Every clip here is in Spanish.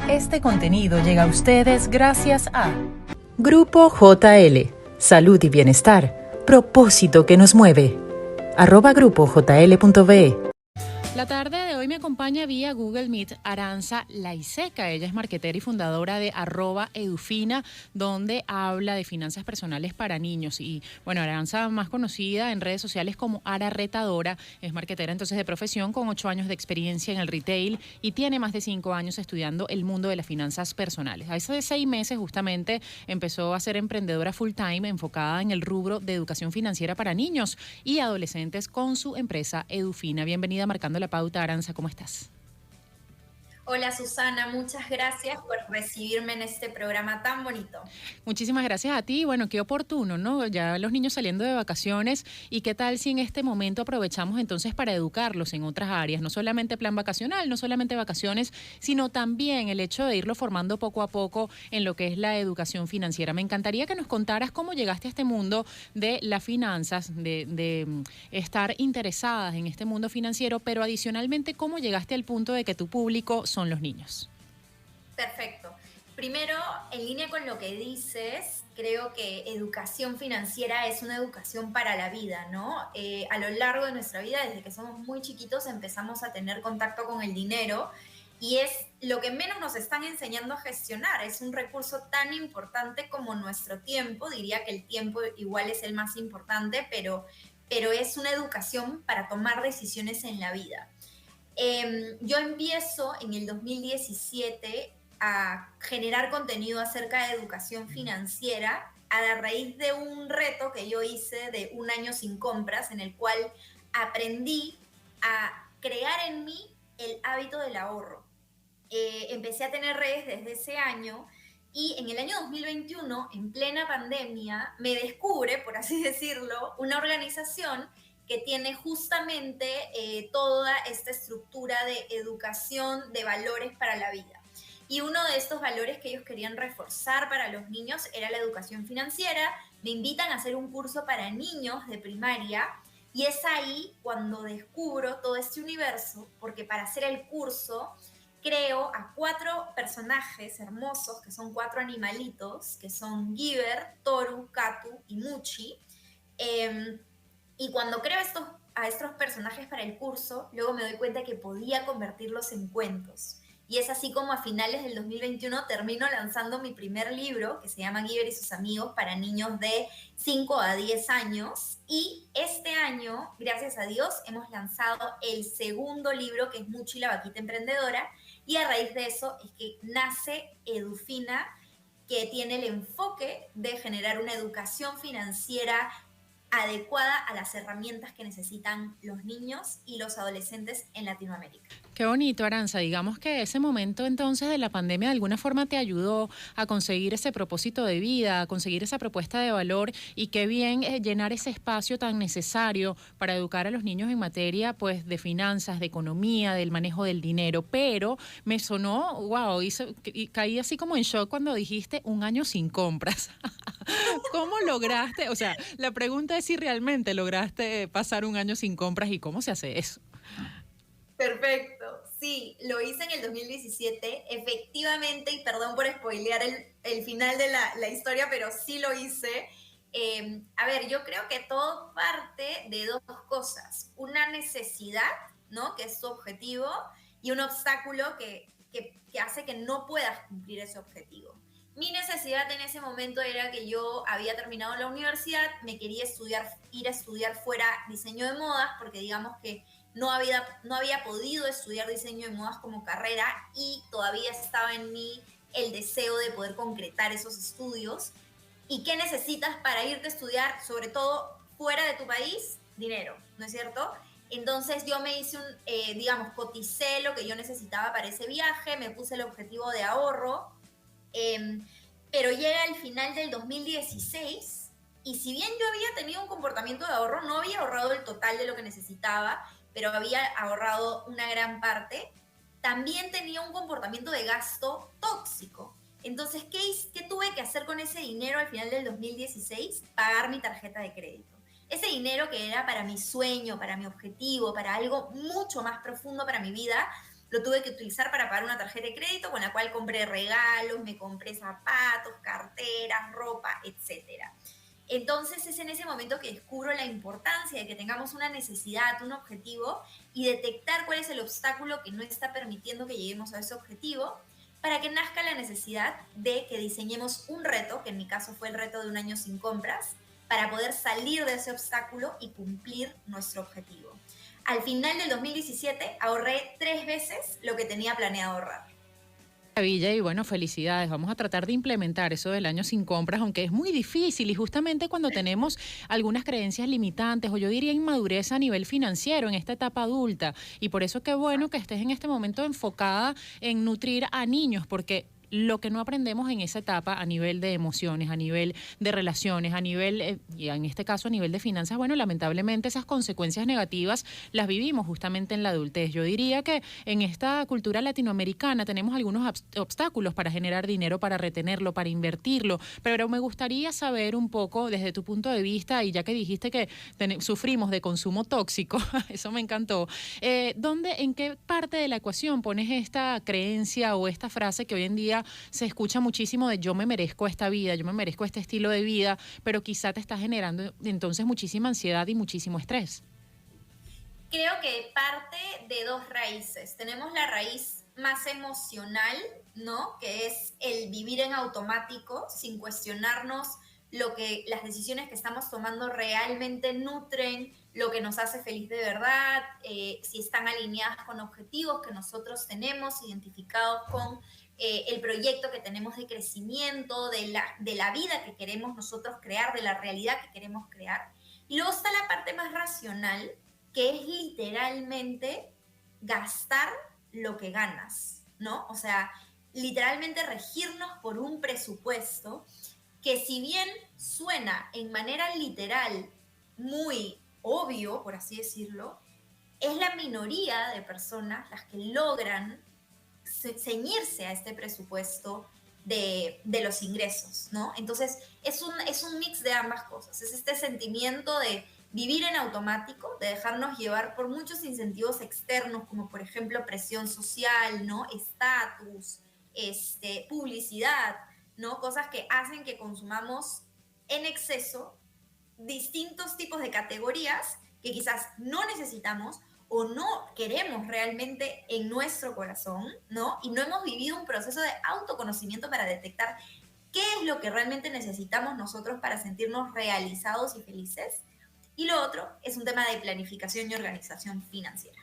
Este contenido llega a ustedes gracias a Grupo JL, Salud y Bienestar, propósito que nos mueve. @grupojl.be. La tarde de hoy me acompaña vía Google Meet Aranza Laiseca. Ella es marketera y fundadora de @edufina, donde habla de finanzas personales para niños. Y bueno, Aranza, más conocida en redes sociales como Ara Retadora, es marketera entonces de profesión con 8 años de experiencia en el retail y tiene más de 5 años estudiando el mundo de las finanzas personales. Hace 6 meses justamente empezó a ser emprendedora full time enfocada en el rubro de educación financiera para niños y adolescentes con su empresa Edufina. Bienvenida a Marcando la Pauta, Aranza, ¿cómo estás? Hola Susana, muchas gracias por recibirme en este programa tan bonito. Muchísimas gracias a ti. Bueno, qué oportuno, ¿no? Ya los niños saliendo de vacaciones y qué tal si en este momento aprovechamos entonces para educarlos en otras áreas, no solamente plan vacacional, no solamente vacaciones, sino también el hecho de irlo formando poco a poco en lo que es la educación financiera. Me encantaría que nos contaras cómo llegaste a este mundo de las finanzas, de estar interesadas en este mundo financiero, pero adicionalmente cómo llegaste al punto de que tu público son los niños. Perfecto. Primero, en línea con lo que dices, creo que educación financiera es una educación para la vida, ¿no? A lo largo de nuestra vida, desde que somos muy chiquitos, empezamos a tener contacto con el dinero y es lo que menos nos están enseñando a gestionar. Es un recurso tan importante como nuestro tiempo. Diría que el tiempo igual es el más importante, pero es una educación para tomar decisiones en la vida. Yo empiezo en el 2017 a generar contenido acerca de educación financiera a raíz de un reto que yo hice de un año sin compras, en el cual aprendí a crear en mí el hábito del ahorro. Empecé a tener redes desde ese año y en el año 2021, en plena pandemia, me descubre, por así decirlo, una organización que tiene justamente toda esta estructura de educación de valores para la vida. Y uno de estos valores que ellos querían reforzar para los niños era la educación financiera. Me invitan a hacer un curso para niños de primaria y es ahí cuando descubro todo este universo, porque para hacer el curso creo a 4 personajes hermosos, que son 4 animalitos, que son Giver, Toru, Katu y Muchi. Eh, y cuando creo a estos personajes para el curso, luego me doy cuenta que podía convertirlos en cuentos. Y es así como a finales del 2021 termino lanzando mi primer libro, que se llama Giver y sus amigos, para niños de 5 a 10 años. Y este año, gracias a Dios, hemos lanzado el segundo libro, que es Muchi, la vaquita emprendedora. Y a raíz de eso es que nace Edufina, que tiene el enfoque de generar una educación financiera adecuada a las herramientas que necesitan los niños y los adolescentes en Latinoamérica. Qué bonito, Aranza. Digamos que ese momento entonces de la pandemia de alguna forma te ayudó a conseguir ese propósito de vida, a conseguir esa propuesta de valor y qué bien llenar ese espacio tan necesario para educar a los niños en materia pues de finanzas, de economía, del manejo del dinero. Pero me sonó, wow, y caí así como en shock cuando dijiste un año sin compras. ¿Cómo lograste? O sea, la pregunta es si realmente lograste pasar un año sin compras y cómo se hace eso. Perfecto. Sí, lo hice en el 2017, efectivamente, y perdón por spoilear el final de la historia, pero sí lo hice. A ver, yo creo que todo parte de dos cosas. Una necesidad, ¿no? Que es tu objetivo, y un obstáculo que hace que no puedas cumplir ese objetivo. Mi necesidad en ese momento era que yo había terminado la universidad, me quería ir a estudiar fuera diseño de modas, porque digamos que no había podido estudiar diseño de modas como carrera y todavía estaba en mí el deseo de poder concretar esos estudios. ¿Y qué necesitas para irte a estudiar, sobre todo fuera de tu país? Dinero, ¿no es cierto? Entonces yo me hice digamos, coticé lo que yo necesitaba para ese viaje, me puse el objetivo de ahorro, eh, pero llega el final del 2016 y si bien yo había tenido un comportamiento de ahorro, no había ahorrado el total de lo que necesitaba, pero había ahorrado una gran parte, también tenía un comportamiento de gasto tóxico. Entonces, ¿qué tuve que hacer con ese dinero al final del 2016? Pagar mi tarjeta de crédito. Ese dinero que era para mi sueño, para mi objetivo, para algo mucho más profundo para mi vida, lo tuve que utilizar para pagar una tarjeta de crédito con la cual compré regalos, me compré zapatos, carteras, ropa, etcétera. Entonces es en ese momento que descubro la importancia de que tengamos una necesidad, un objetivo y detectar cuál es el obstáculo que no está permitiendo que lleguemos a ese objetivo para que nazca la necesidad de que diseñemos un reto, que en mi caso fue el reto de un año sin compras, para poder salir de ese obstáculo y cumplir nuestro objetivo. Al final del 2017 ahorré 3 veces lo que tenía planeado ahorrar. Maravilla y bueno, felicidades. Vamos a tratar de implementar eso del año sin compras, aunque es muy difícil y justamente cuando tenemos algunas creencias limitantes o yo diría inmadurez a nivel financiero en esta etapa adulta. Y por eso qué bueno que estés en este momento enfocada en nutrir a niños, porque lo que no aprendemos en esa etapa a nivel de emociones, a nivel de relaciones, a nivel, y en este caso a nivel de finanzas, bueno, lamentablemente esas consecuencias negativas las vivimos justamente en la adultez. Yo diría que en esta cultura latinoamericana tenemos algunos obstáculos para generar dinero, para retenerlo, para invertirlo, pero me gustaría saber un poco desde tu punto de vista, y ya que dijiste que sufrimos de consumo tóxico, eso me encantó, ¿en qué parte de la ecuación pones esta creencia o esta frase que hoy en día se escucha muchísimo de yo me merezco esta vida, yo me merezco este estilo de vida, pero quizá te está generando entonces muchísima ansiedad y muchísimo estrés? Creo que parte de 2 raíces. Tenemos la raíz más emocional, ¿no? Que es el vivir en automático sin cuestionarnos lo que las decisiones que estamos tomando realmente nutren, lo que nos hace feliz de verdad, si están alineadas con objetivos que nosotros tenemos, identificados con el proyecto que tenemos de crecimiento, de la vida que queremos nosotros crear, de la realidad que queremos crear. Y luego está la parte más racional, que es literalmente gastar lo que ganas, ¿no? O sea, literalmente regirnos por un presupuesto que si bien suena en manera literal muy obvio, por así decirlo, es la minoría de personas las que logran ceñirse a este presupuesto de los ingresos, ¿no? Entonces, es un mix de ambas cosas. Es este sentimiento de vivir en automático, de dejarnos llevar por muchos incentivos externos, como por ejemplo presión social, ¿no? Estatus, publicidad, ¿no? Cosas que hacen que consumamos en exceso distintos tipos de categorías que quizás no necesitamos o no queremos realmente en nuestro corazón, ¿no? Y no hemos vivido un proceso de autoconocimiento para detectar qué es lo que realmente necesitamos nosotros para sentirnos realizados y felices. Y lo otro es un tema de planificación y organización financiera.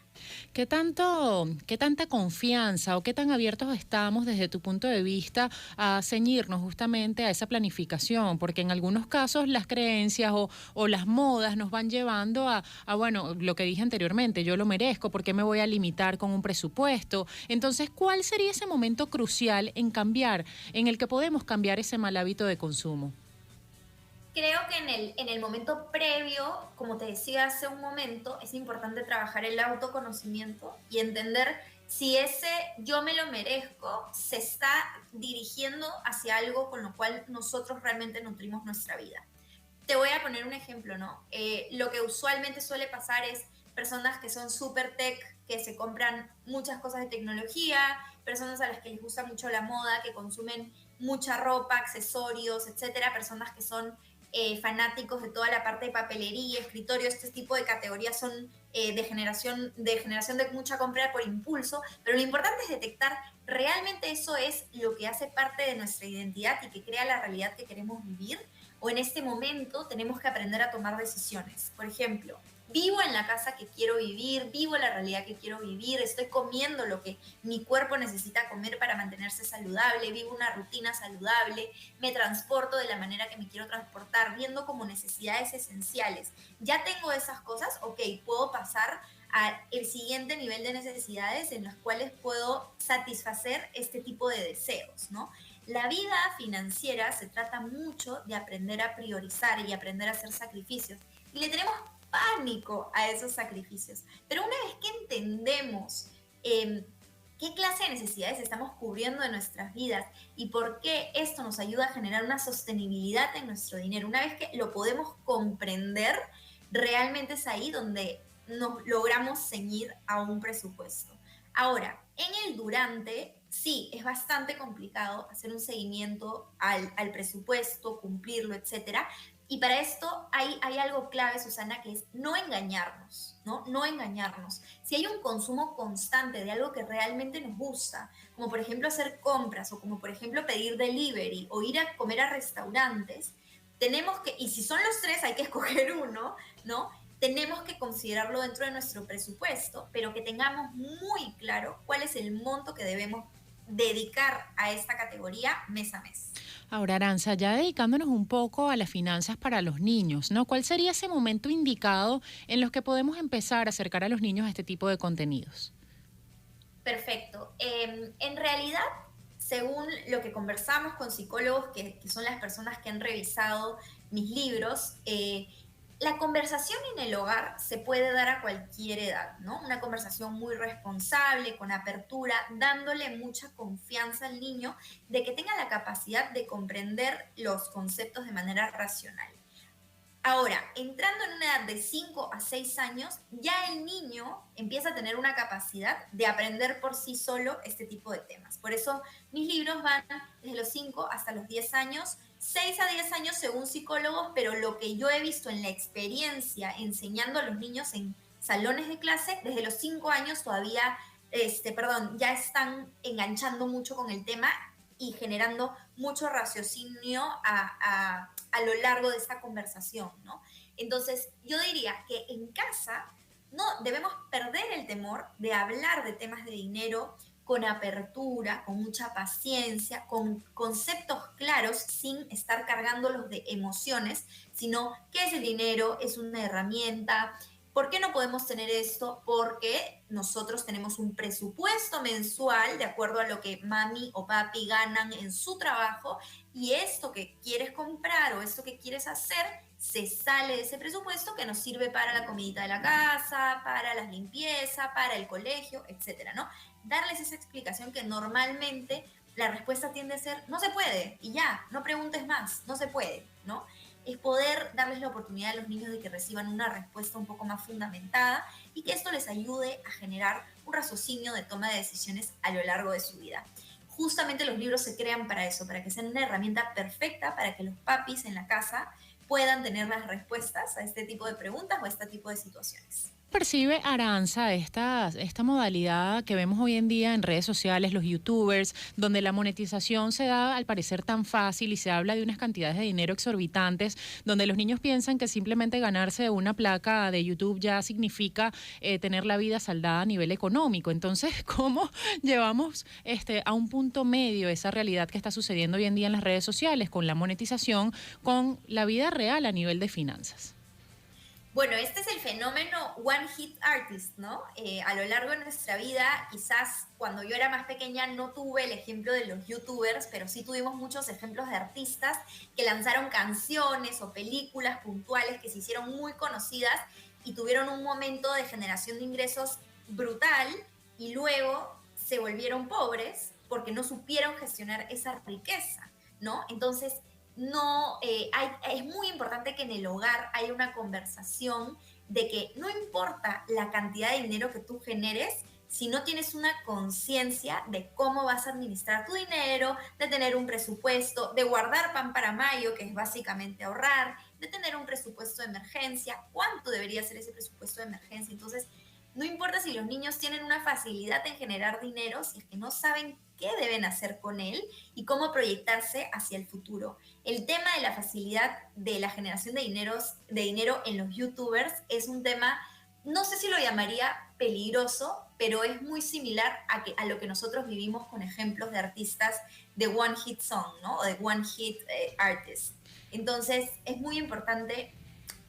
Qué tanta confianza o qué tan abiertos estamos desde tu punto de vista a ceñirnos justamente a esa planificación? Porque en algunos casos las creencias o las modas nos van llevando bueno, lo que dije anteriormente, yo lo merezco, ¿por qué me voy a limitar con un presupuesto? Entonces, ¿cuál sería ese momento crucial en el que podemos cambiar ese mal hábito de consumo? Creo que en el momento previo, como te decía hace un momento, es importante trabajar el autoconocimiento y entender si ese yo me lo merezco se está dirigiendo hacia algo con lo cual nosotros realmente nutrimos nuestra vida. Te voy a poner un ejemplo, ¿no? Lo que usualmente suele pasar es personas que son súper tech, que se compran muchas cosas de tecnología, personas a las que les gusta mucho la moda, que consumen mucha ropa, accesorios, etcétera, personas que son fanáticos de toda la parte de papelería, escritorio, este tipo de categorías son de generación de mucha compra por impulso, pero lo importante es detectar realmente eso es lo que hace parte de nuestra identidad y que crea la realidad que queremos vivir, o en este momento tenemos que aprender a tomar decisiones. Por ejemplo, vivo en la casa que quiero vivir, vivo la realidad que quiero vivir, estoy comiendo lo que mi cuerpo necesita comer para mantenerse saludable, vivo una rutina saludable, me transporto de la manera que me quiero transportar, viendo como necesidades esenciales. Ya tengo esas cosas, ok, puedo pasar al siguiente nivel de necesidades en las cuales puedo satisfacer este tipo de deseos, ¿no? La vida financiera se trata mucho de aprender a priorizar y aprender a hacer sacrificios. Y le tenemos pánico a esos sacrificios. Pero una vez que entendemos qué clase de necesidades estamos cubriendo en nuestras vidas y por qué esto nos ayuda a generar una sostenibilidad en nuestro dinero, una vez que lo podemos comprender, realmente es ahí donde nos logramos ceñir a un presupuesto. Ahora, En el durante, sí, es bastante complicado hacer un seguimiento al presupuesto, cumplirlo, etcétera. Y para esto hay algo clave, Susana, que es no engañarnos, ¿no? No engañarnos. Si hay un consumo constante de algo que realmente nos gusta, como por ejemplo hacer compras o como por ejemplo pedir delivery o ir a comer a restaurantes, tenemos que, y si son los tres hay que escoger uno, ¿no? Tenemos que considerarlo dentro de nuestro presupuesto, pero que tengamos muy claro cuál es el monto que debemos dedicar a esta categoría mes a mes. Ahora, Aranza, ya dedicándonos un poco a las finanzas para los niños, ¿no? ¿Cuál sería ese momento indicado en los que podemos empezar a acercar a los niños a este tipo de contenidos? Perfecto. En realidad, según lo que conversamos con psicólogos, que son las personas que han revisado mis libros, la conversación en el hogar se puede dar a cualquier edad, ¿no? Una conversación muy responsable, con apertura, dándole mucha confianza al niño de que tenga la capacidad de comprender los conceptos de manera racional. Ahora, entrando en una edad de 5 a 6 años, ya el niño empieza a tener una capacidad de aprender por sí solo este tipo de temas. Por eso mis libros van desde los 5 hasta los 10 años, 6 a 10 años según psicólogos, pero lo que yo he visto en la experiencia enseñando a los niños en salones de clase, desde los 5 años todavía, ya están enganchando mucho con el tema y generando mucho raciocinio a lo largo de esta conversación, ¿no? Entonces, yo diría que en casa no debemos perder el temor de hablar de temas de dinero con apertura, con mucha paciencia, con conceptos claros, sin estar cargándolos de emociones, sino qué es el dinero, es una herramienta. ¿Por qué no podemos tener esto? Porque nosotros tenemos un presupuesto mensual de acuerdo a lo que mami o papi ganan en su trabajo y esto que quieres comprar o esto que quieres hacer se sale de ese presupuesto que nos sirve para la comidita de la casa, para la limpieza, para el colegio, etcétera, ¿no? Darles esa explicación que normalmente la respuesta tiende a ser no se puede y ya, no preguntes más, no se puede, ¿no? Es poder darles la oportunidad a los niños de que reciban una respuesta un poco más fundamentada y que esto les ayude a generar un raciocinio de toma de decisiones a lo largo de su vida. Justamente los libros se crean para eso, para que sean una herramienta perfecta para que los papis en la casa puedan tener las respuestas a este tipo de preguntas o a este tipo de situaciones. ¿Percibe, Aranza, esta modalidad que vemos hoy en día en redes sociales, los youtubers, donde la monetización se da al parecer tan fácil y se habla de unas cantidades de dinero exorbitantes, donde los niños piensan que simplemente ganarse una placa de YouTube ya significa tener la vida saldada a nivel económico? Entonces, ¿cómo llevamos a un punto medio esa realidad que está sucediendo hoy en día en las redes sociales con la monetización, con la vida real a nivel de finanzas? Bueno, este es el fenómeno One Hit Artist, ¿no? A lo largo de nuestra vida, quizás cuando yo era más pequeña no tuve el ejemplo de los youtubers, pero sí tuvimos muchos ejemplos de artistas que lanzaron canciones o películas puntuales que se hicieron muy conocidas y tuvieron un momento de generación de ingresos brutal y luego se volvieron pobres porque no supieron gestionar esa riqueza, ¿no? Entonces, no, es muy importante que en el hogar haya una conversación de que no importa la cantidad de dinero que tú generes, si no tienes una conciencia de cómo vas a administrar tu dinero, de tener un presupuesto, de guardar pan para mayo, que es básicamente ahorrar, de tener un presupuesto de emergencia, cuánto debería ser ese presupuesto de emergencia. Entonces, no importa si los niños tienen una facilidad en generar dinero, si es que no saben qué deben hacer con él y cómo proyectarse hacia el futuro. El tema de la facilidad de la generación de dinero en los youtubers es un tema, no sé si lo llamaría peligroso, pero es muy similar a lo que nosotros vivimos con ejemplos de artistas de One Hit Song, ¿no? O de One Hit Artist. Entonces, es muy importante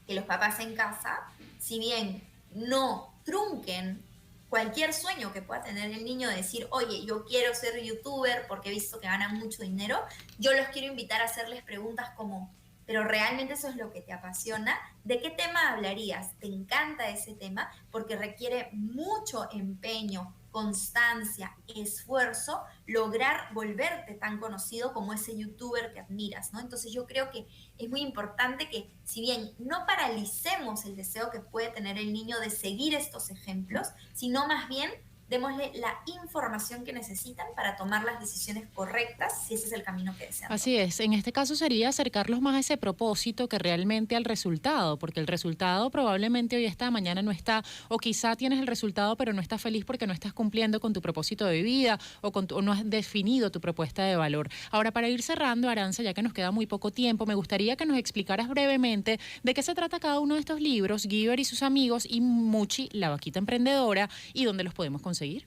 que los papás en casa, si bien no trunquen cualquier sueño que pueda tener el niño de decir, oye, yo quiero ser youtuber porque he visto que ganan mucho dinero, yo los quiero invitar a hacerles preguntas como, ¿pero realmente eso es lo que te apasiona? ¿De qué tema hablarías? ¿Te encanta ese tema? Porque requiere mucho empeño, constancia, esfuerzo, lograr volverte tan conocido como ese youtuber que admiras, ¿no? Entonces yo creo que es muy importante que, si bien no paralicemos el deseo que puede tener el niño de seguir estos ejemplos, sino más bien démosle la información que necesitan para tomar las decisiones correctas, si ese es el camino que desean. Así es, en este caso sería acercarlos más a ese propósito que realmente al resultado, porque el resultado probablemente hoy está, mañana no está, o quizá tienes el resultado pero no estás feliz porque no estás cumpliendo con tu propósito de vida o no has definido tu propuesta de valor. Ahora, para ir cerrando, Arantxa, ya que nos queda muy poco tiempo, me gustaría que nos explicaras brevemente de qué se trata cada uno de estos libros, Giver y sus amigos y Muchi, la vaquita emprendedora, y dónde los podemos conseguir.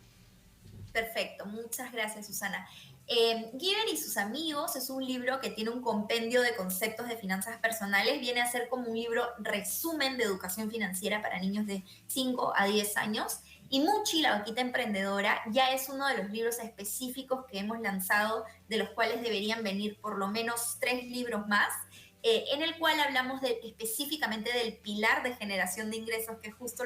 Perfecto, muchas gracias, Susana. Giver y sus amigos es un libro que tiene un compendio de conceptos de finanzas personales. Viene a ser como un libro resumen de educación financiera para niños de 5 a 10 años. Y Muchi, la vaquita emprendedora, ya es uno de los libros específicos que hemos lanzado, de los cuales deberían venir por lo menos 3 libros más, en el cual hablamos específicamente del pilar de generación de ingresos, que es justo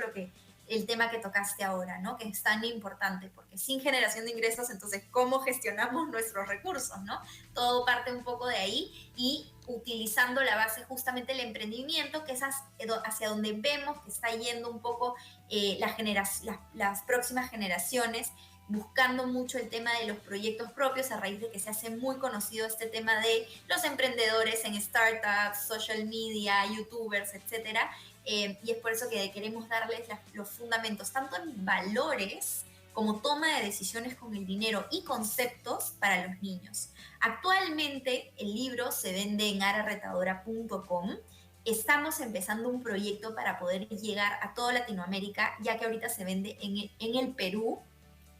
el tema que tocaste ahora, ¿no? Que es tan importante, porque sin generación de ingresos, entonces, ¿cómo gestionamos nuestros recursos, no? Todo parte un poco de ahí, y utilizando la base justamente del emprendimiento, que es hacia donde vemos que está yendo un poco las próximas generaciones, buscando mucho el tema de los proyectos propios a raíz de que se hace muy conocido este tema de los emprendedores en startups, social media, youtubers, etcétera. Y es por eso que queremos darles los fundamentos, tanto en valores como toma de decisiones con el dinero y conceptos para los niños. Actualmente el libro se vende en araretadora.com. Estamos empezando un proyecto para poder llegar a toda Latinoamérica, ya que ahorita se vende en el Perú.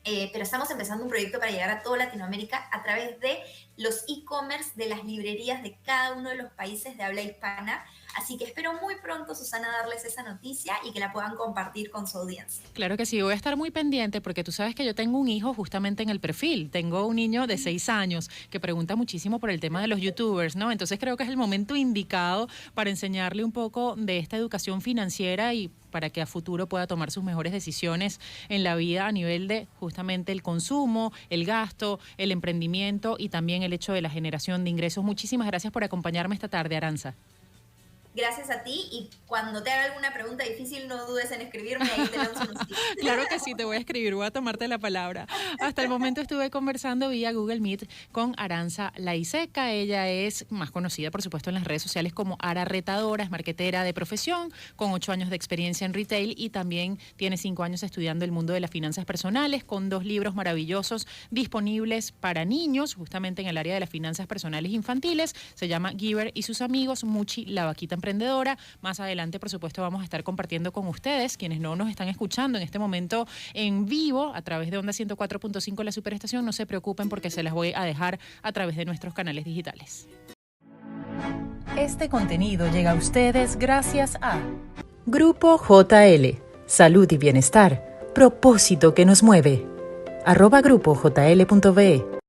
Pero estamos empezando un proyecto para llegar a toda Latinoamérica a través de los e-commerce de las librerías de cada uno de los países de habla hispana. Así que espero muy pronto, Susana, darles esa noticia y que la puedan compartir con su audiencia. Claro que sí, voy a estar muy pendiente porque tú sabes que yo tengo un hijo justamente en el perfil. Tengo un niño de 6 años que pregunta muchísimo por el tema de los youtubers, ¿no? Entonces creo que es el momento indicado para enseñarle un poco de esta educación financiera y para que a futuro pueda tomar sus mejores decisiones en la vida a nivel de justamente el consumo, el gasto, el emprendimiento y también el hecho de la generación de ingresos. Muchísimas gracias por acompañarme esta tarde, Arantxa. Gracias a ti, y cuando te haga alguna pregunta difícil no dudes en escribirme, ahí tenemos unos tips. Claro que sí, te voy a escribir, voy a tomarte la palabra. Hasta el momento estuve conversando vía Google Meet con Arantxa Laiseca. Ella es más conocida, por supuesto, en las redes sociales como Ara Retadora, es marketera de profesión, con 8 años de experiencia en retail y también tiene 5 años estudiando el mundo de las finanzas personales, con 2 libros maravillosos disponibles para niños, justamente en el área de las finanzas personales infantiles. Se llama Giver y sus amigos, Muchi, la vaquita emprendedora. Más adelante, por supuesto, vamos a estar compartiendo con ustedes, quienes no nos están escuchando en este momento en vivo a través de Onda 104.5 la Superestación. No se preocupen porque se las voy a dejar a través de nuestros canales digitales. Este contenido llega a ustedes gracias a Grupo JL, Salud y Bienestar, propósito que nos mueve. @grupojl.be